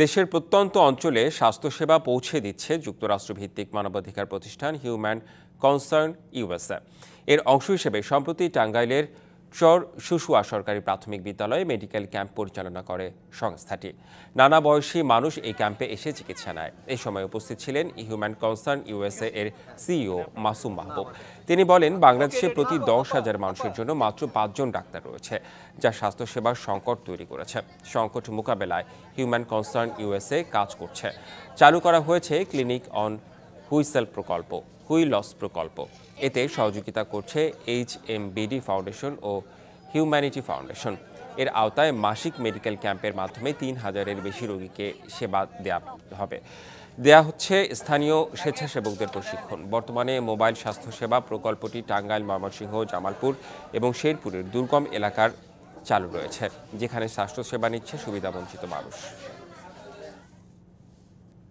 দেশের প্রত্যন্ত অঞ্চলে স্বাস্থ্যসেবা পৌঁছে দিচ্ছে যুক্তরাষ্ট্রভিত্তিক মানবাধিকার প্রতিষ্ঠান হিউম্যান কনসার্ন ইউএসএ। এর অংশ হিসেবে সম্প্রতি টাঙ্গাইলের চর শুশুয়া সরকারি প্রাথমিক বিদ্যালয়ে মেডিকেল ক্যাম্প পরিচালনা করে সংস্থাটি। নানা বয়সী মানুষ এই ক্যাম্পে এসে চিকিৎসা নেয়। এই সময় উপস্থিত ছিলেন হিউম্যান কনসার্ন ইউএসএ এর সিইও মাসুম মাহবুব। তিনি বলেন, বাংলাদেশে প্রতি 10,000 মানুষের জন্য মাত্র 5 জন ডাক্তার রয়েছে, যা স্বাস্থ্যসেবার সংকট তৈরি করেছে। সংকট মোকাবেলায় হিউম্যান কনসার্ন ইউএসএ কাজ করছে। চালু করা হয়েছে ক্লিনিক অন হুইসেল প্রকল্প, হুইলস প্রকল্প। এতে সহযোগিতা করছে HMBD ফাউন্ডেশন ও হিউম্যানিটি ফাউন্ডেশন। এর আওতায় মাসিক মেডিকেল ক্যাম্পের মাধ্যমে 3,000-এর বেশি রোগীকে সেবা দেয়া হচ্ছে স্থানীয় স্বেচ্ছাসেবকদের প্রশিক্ষণ। বর্তমানে মোবাইল স্বাস্থ্যসেবা প্রকল্পটি টাঙ্গাইল, ময়মনসিংহ, জামালপুর এবং শেরপুরের দুর্গম এলাকার চালু রয়েছে, যেখানে স্বাস্থ্যসেবা নিচ্ছে সুবিধাবঞ্চিত মানুষ।